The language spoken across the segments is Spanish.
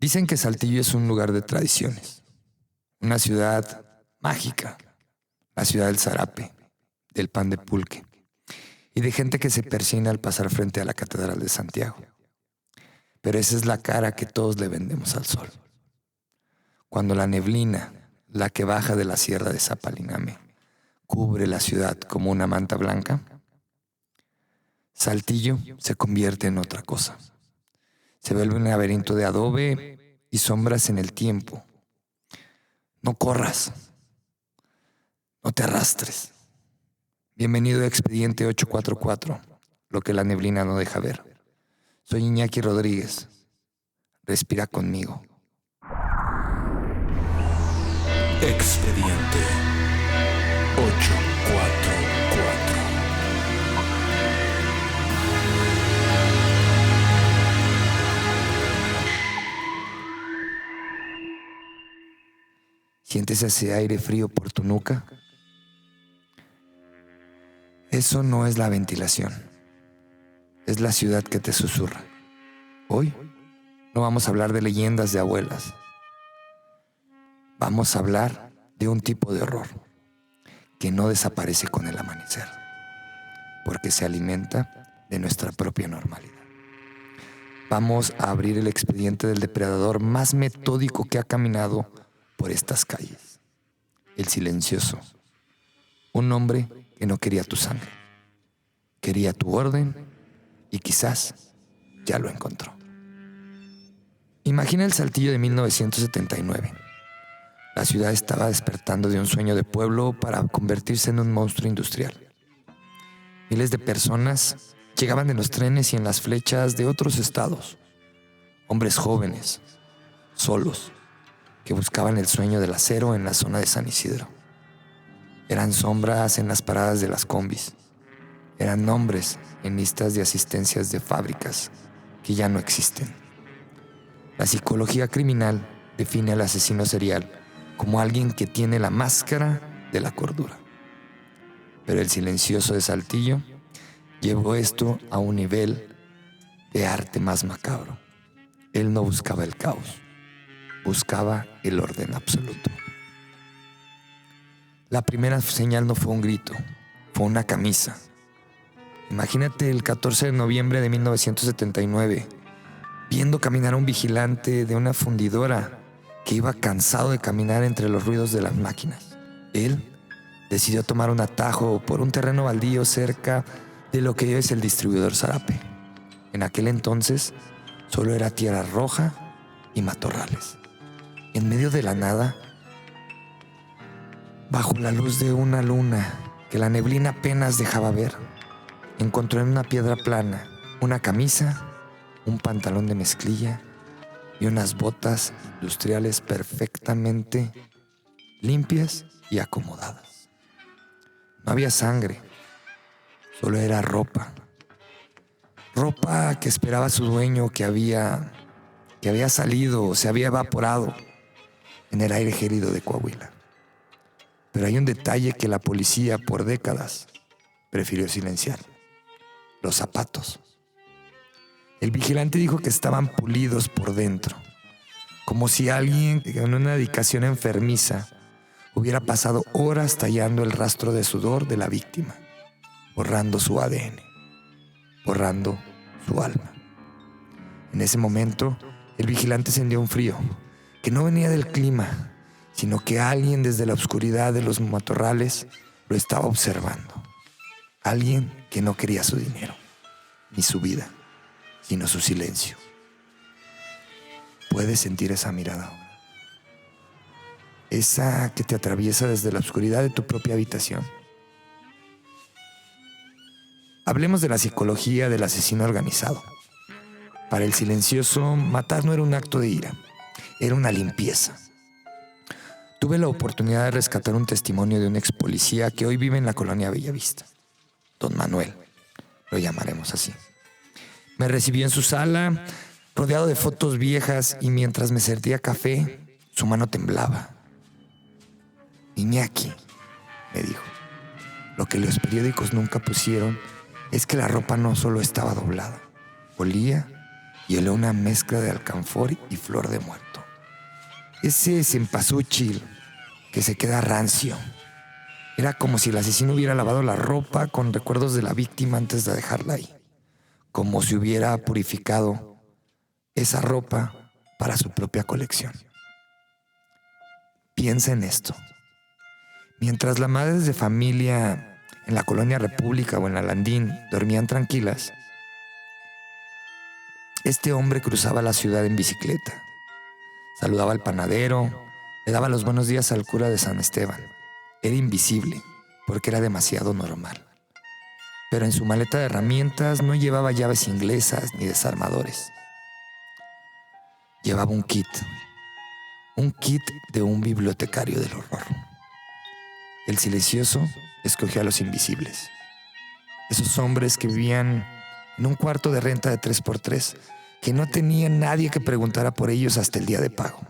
Dicen que Saltillo es un lugar de tradiciones, una ciudad mágica, la ciudad del zarape, del pan de pulque y de gente que se persina al pasar frente a la Catedral de Santiago. Pero esa es la cara que todos le vendemos al sol. Cuando la neblina, la que baja de la sierra de Zapaliname, cubre la ciudad como una manta blanca, Saltillo se convierte en otra cosa. Se vuelve un laberinto de adobe y sombras en el tiempo. No corras, no te arrastres. Bienvenido a Expediente 844, lo que la neblina no deja ver. Soy Iñaki Rodríguez. Respira conmigo. Expediente 844. ¿Sientes ese aire frío por tu nuca? Eso no es la ventilación. Es la ciudad que te susurra. Hoy no vamos a hablar de leyendas de abuelas. Vamos a hablar de un tipo de horror que no desaparece con el amanecer, porque se alimenta de nuestra propia normalidad. Vamos a abrir el expediente del depredador más metódico que ha caminado por estas calles. El silencioso. Un hombre que no quería tu sangre. Quería tu orden y quizás ya lo encontró. Imagina el Saltillo de 1979. La ciudad estaba despertando de un sueño de pueblo para convertirse en un monstruo industrial. Miles de personas llegaban en los trenes y en las flechas de otros estados. Hombres jóvenes, solos, que buscaban el sueño del acero en la zona de San Isidro. Eran sombras en las paradas de las combis. Eran nombres en listas de asistencias de fábricas que ya no existen. La psicología criminal define al asesino serial como alguien que tiene la máscara de la cordura. Pero el silencioso de Saltillo llevó esto a un nivel de arte más macabro. Él no buscaba el caos, buscaba el orden absoluto. La primera señal no fue un grito, fue una camisa. Imagínate el 14 de noviembre de 1979, viendo caminar a un vigilante de una fundidora que iba cansado de caminar entre los ruidos de las máquinas. Él decidió tomar un atajo por un terreno baldío cerca de lo que hoy es el distribuidor Zarape. En aquel entonces solo era tierra roja y matorrales. En medio de la nada, bajo la luz de una luna que la neblina apenas dejaba ver, encontró en una piedra plana una camisa, un pantalón de mezclilla y unas botas industriales perfectamente limpias y acomodadas. No había sangre, solo era ropa. Ropa que esperaba su dueño, que había salido o se había evaporado en el aire gélido de Coahuila. Pero hay un detalle que la policía por décadas prefirió silenciar: los zapatos. El vigilante dijo que estaban pulidos por dentro, como si alguien en una dedicación enfermiza hubiera pasado horas tallando el rastro de sudor de la víctima, borrando su ADN, borrando su alma. En ese momento, el vigilante sintió un frío que no venía del clima, sino que alguien desde la oscuridad de los matorrales lo estaba observando. Alguien que no quería su dinero, ni su vida, sino su silencio. Puedes sentir esa mirada ahora. Esa que te atraviesa desde la oscuridad de tu propia habitación. Hablemos de la psicología del asesino organizado. Para el silencioso, matar no era un acto de ira, era una limpieza. Tuve la oportunidad de rescatar un testimonio de un ex policía que hoy vive en la colonia Bellavista. Don Manuel, lo llamaremos así. Me recibió en su sala, rodeado de fotos viejas, y mientras me servía café, su mano temblaba. Iñaki, me dijo, lo que los periódicos nunca pusieron es que la ropa no solo estaba doblada, olía y olía una mezcla de alcanfor y flor de muerto. Ese cempasúchil que se queda rancio. Era como si el asesino hubiera lavado la ropa con recuerdos de la víctima antes de dejarla ahí. Como si hubiera purificado esa ropa para su propia colección. Piensa en esto. Mientras las madres de familia en la colonia República o en la Landín dormían tranquilas, este hombre cruzaba la ciudad en bicicleta. Saludaba al panadero, le daba los buenos días al cura de San Esteban. Era invisible, porque era demasiado normal. Pero en su maleta de herramientas no llevaba llaves inglesas ni desarmadores. Llevaba un kit de un bibliotecario del horror. El silencioso escogió a los invisibles. Esos hombres que vivían en un cuarto de renta de 3x3, que no tenía nadie que preguntara por ellos hasta el día de pago.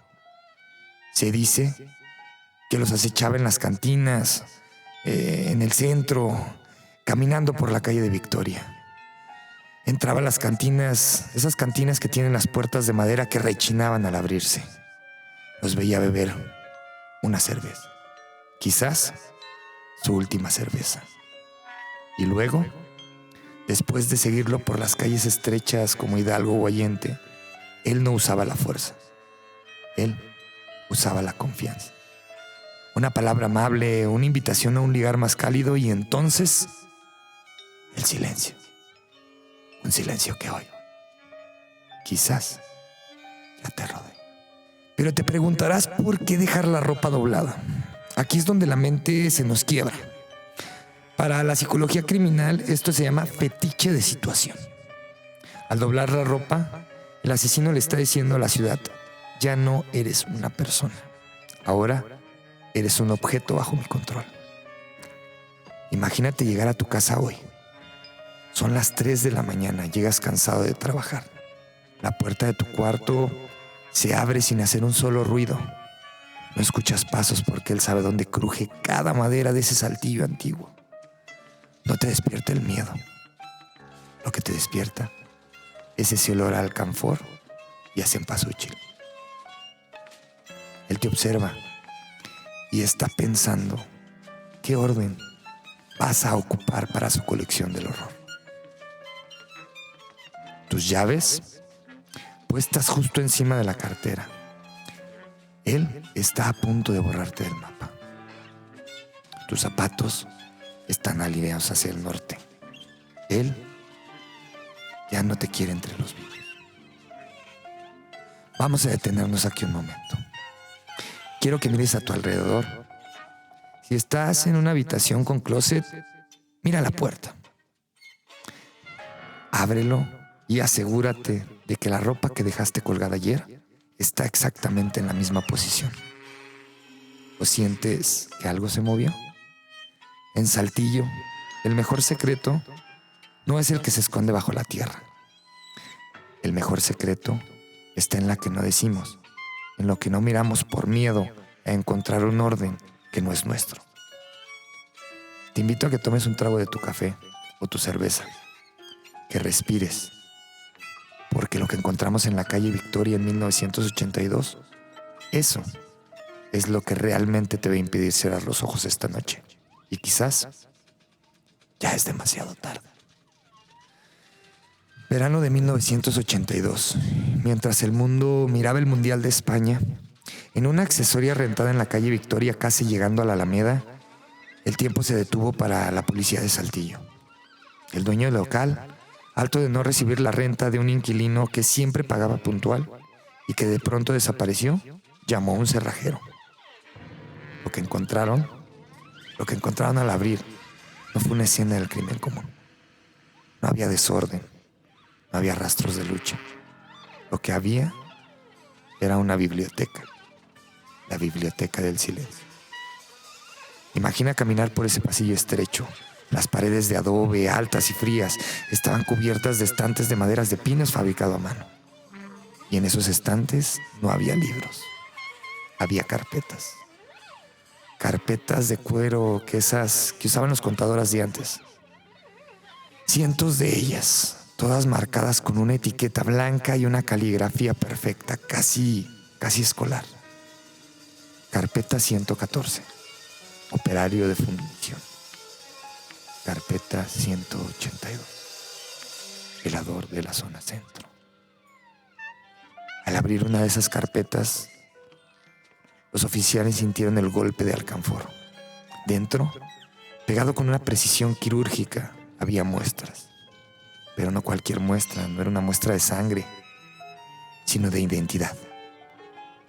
Se dice que los acechaba en las cantinas, en el centro, caminando por la calle de Victoria. Entraba a las cantinas, esas cantinas que tienen las puertas de madera que rechinaban al abrirse. Los veía beber una cerveza, quizás su última cerveza. Y luego, después de seguirlo por las calles estrechas como Hidalgo o Allende, él no usaba la fuerza. Él usaba la confianza. Una palabra amable, una invitación a un lugar más cálido y entonces el silencio. Un silencio que hoy quizás ya te rodea. Pero te preguntarás por qué dejar la ropa doblada. Aquí es donde la mente se nos quiebra. Para la psicología criminal esto se llama fetiche de situación. Al doblar la ropa, el asesino le está diciendo a la ciudad: ya no eres una persona. Ahora eres un objeto bajo mi control. Imagínate llegar a tu casa hoy. Son las 3 de la mañana, llegas cansado de trabajar. La puerta de tu cuarto se abre sin hacer un solo ruido. No escuchas pasos porque él sabe dónde cruje cada madera de ese saltillo antiguo. No te despierta el miedo. Lo que te despierta es ese olor a alcanfor y a cempasúchil. Él te observa y está pensando qué orden vas a ocupar para su colección del horror. Tus llaves puestas justo encima de la cartera. Él está a punto de borrarte del mapa. Tus zapatos están alineados hacia el norte. Él ya no te quiere entre los vivos. Vamos a detenernos aquí un momento. Quiero que mires a tu alrededor. Si estás en una habitación con closet, mira la puerta. Ábrelo y asegúrate de que la ropa que dejaste colgada ayer está exactamente en la misma posición. ¿O sientes que algo se movió? En Saltillo, el mejor secreto no es el que se esconde bajo la tierra. El mejor secreto está en la que no decimos, en lo que no miramos por miedo a encontrar un orden que no es nuestro. Te invito a que tomes un trago de tu café o tu cerveza, que respires, porque lo que encontramos en la calle Victoria en 1982, eso es lo que realmente te va a impedir cerrar los ojos esta noche. Y quizás ya es demasiado tarde. Verano de 1982, mientras el mundo miraba el Mundial de España, en una accesoria rentada en la calle Victoria, casi llegando a la Alameda, el tiempo se detuvo para la policía de Saltillo. El dueño del local, harto de no recibir la renta de un inquilino que siempre pagaba puntual y que de pronto desapareció, llamó a un cerrajero. Lo que encontraron al abrir no fue una escena del crimen común. No había desorden, no había rastros de lucha. Lo que había era una biblioteca, la biblioteca del silencio. Imagina caminar por ese pasillo estrecho. Las paredes de adobe, altas y frías, estaban cubiertas de estantes de maderas de pinos fabricado a mano. Y en esos estantes no había libros, había carpetas. Carpetas de cuero, que esas que usaban los contadoras de antes. Cientos de ellas, todas marcadas con una etiqueta blanca y una caligrafía perfecta, casi escolar. Carpeta 114, operario de fundición. Carpeta 182, velador de la zona centro. Al abrir una de esas carpetas, los oficiales sintieron el golpe de alcanfor. Dentro, pegado con una precisión quirúrgica, había muestras. Pero no cualquier muestra, no era una muestra de sangre, sino de identidad.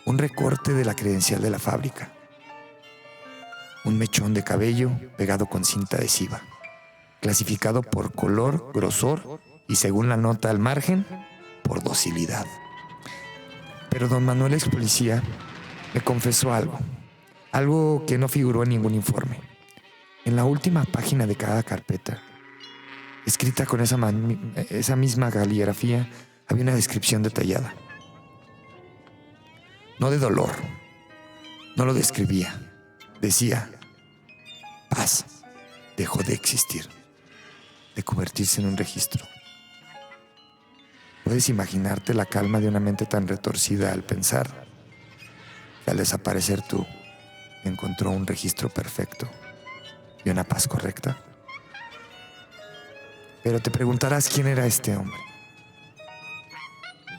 Un recorte de la credencial de la fábrica. Un mechón de cabello pegado con cinta adhesiva, clasificado por color, grosor y, según la nota al margen, por docilidad. Pero don Manuel, ex policía, me confesó algo que no figuró en ningún informe. En la última página de cada carpeta, escrita con esa misma caligrafía, había una descripción detallada. No de dolor, no lo describía. Decía: paz dejó de existir, de convertirse en un registro. ¿Puedes imaginarte la calma de una mente tan retorcida al pensar que al desaparecer tú encontró un registro perfecto y una paz correcta? Pero te preguntarás quién era este hombre.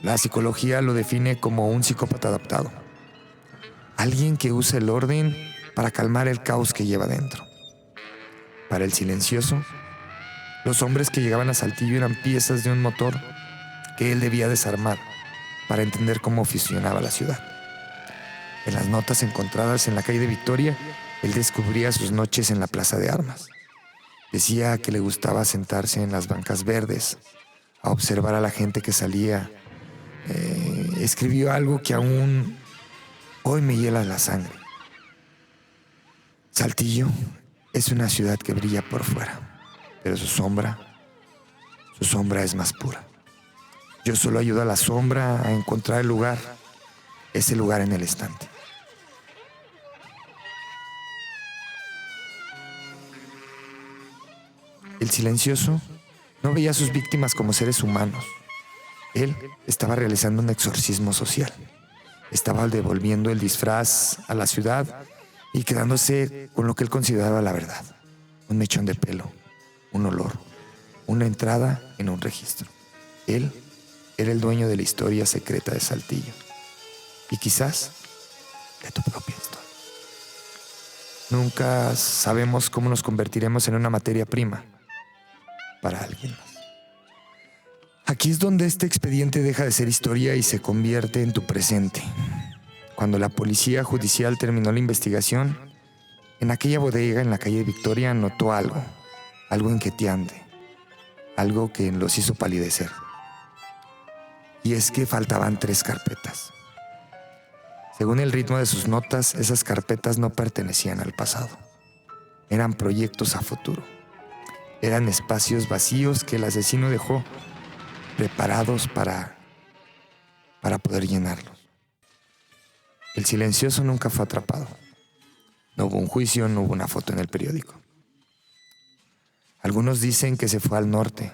La psicología lo define como un psicópata adaptado. Alguien que usa el orden para calmar el caos que lleva dentro. Para el silencioso, los hombres que llegaban a Saltillo eran piezas de un motor que él debía desarmar para entender cómo funcionaba la ciudad. En las notas encontradas en la calle de Victoria, él descubría sus noches en la plaza de armas. Decía que le gustaba sentarse en las bancas verdes, a observar a la gente que salía. Escribió algo que aún hoy me hiela la sangre. Saltillo es una ciudad que brilla por fuera, pero su sombra es más pura. Yo solo ayudo a la sombra a encontrar el lugar, ese lugar en el estante. El silencioso no veía a sus víctimas como seres humanos. Él estaba realizando un exorcismo social. Estaba devolviendo el disfraz a la ciudad y quedándose con lo que él consideraba la verdad. Un mechón de pelo, un olor, una entrada en un registro. Él era el dueño de la historia secreta de Saltillo. Y quizás de tu propia historia. Nunca sabemos cómo nos convertiremos en una materia prima para alguien más. Aquí es donde este expediente deja de ser historia y se convierte en tu presente. Cuando la policía judicial terminó la investigación, en aquella bodega en la calle de Victoria notó algo inquietante, algo que los hizo palidecer. Y es que faltaban 3 carpetas. Según el ritmo de sus notas, esas carpetas no pertenecían al pasado. Eran proyectos a futuro. Eran espacios vacíos que el asesino dejó preparados para poder llenarlos. El silencioso nunca fue atrapado. No hubo un juicio, no hubo una foto en el periódico. Algunos dicen que se fue al norte,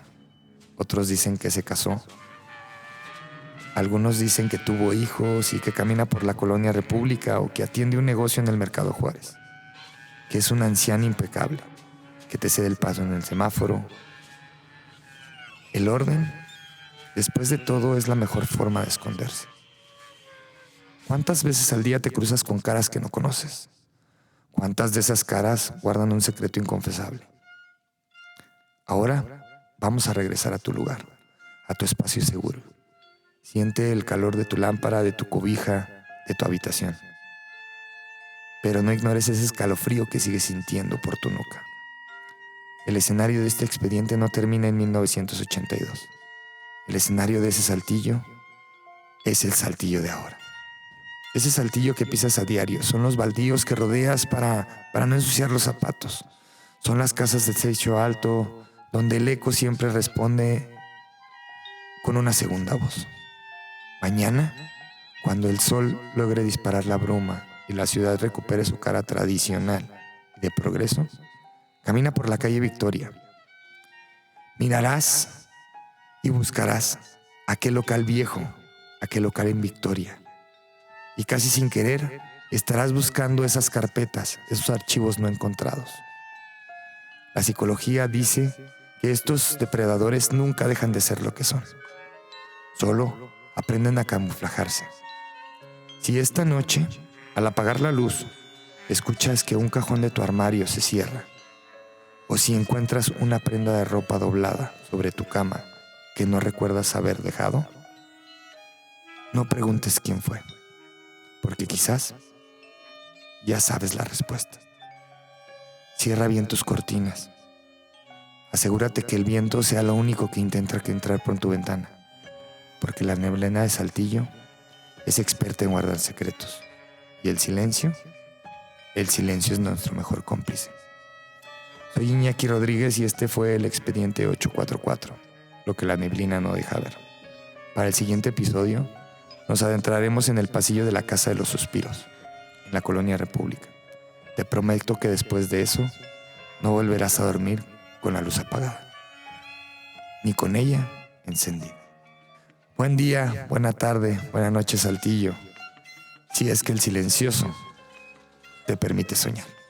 otros dicen que se casó. Algunos dicen que tuvo hijos y que camina por la Colonia República o que atiende un negocio en el Mercado Juárez, que es un anciano impecable, que te cede el paso en el semáforo. El orden, después de todo, es la mejor forma de esconderse. ¿Cuántas veces al día te cruzas con caras que no conoces? ¿Cuántas de esas caras guardan un secreto inconfesable? Ahora vamos a regresar a tu lugar, a tu espacio seguro. Siente el calor de tu lámpara, de tu cobija, de tu habitación. Pero no ignores ese escalofrío que sigues sintiendo por tu nuca. El escenario de este expediente no termina en 1982. El escenario de ese Saltillo es el Saltillo de ahora. Ese Saltillo que pisas a diario, son los baldíos que rodeas para no ensuciar los zapatos. Son las casas de techo alto, donde el eco siempre responde con una segunda voz. Mañana, cuando el sol logre disparar la bruma y la ciudad recupere su cara tradicional de progreso, camina por la calle Victoria. Mirarás y buscarás aquel local viejo, aquel local en Victoria. Y casi sin querer estarás buscando esas carpetas, esos archivos no encontrados. La psicología dice que estos depredadores nunca dejan de ser lo que son. Solo aprenden a camuflajarse. Si esta noche, al apagar la luz, escuchas que un cajón de tu armario se cierra, o si encuentras una prenda de ropa doblada sobre tu cama que no recuerdas haber dejado, no preguntes quién fue, porque quizás ya sabes la respuesta. Cierra bien tus cortinas. Asegúrate que el viento sea lo único que intenta entrar por tu ventana, porque la neblina de Saltillo es experta en guardar secretos. Y el silencio es nuestro mejor cómplice. Soy Iñaki Rodríguez y este fue el Expediente 844, lo que la neblina no deja ver. Para el siguiente episodio, nos adentraremos en el pasillo de la Casa de los Suspiros, en la Colonia República. Te prometo que después de eso, no volverás a dormir con la luz apagada, ni con ella encendida. Buen día, buena tarde, buena noche, Saltillo, si es que el silencioso te permite soñar.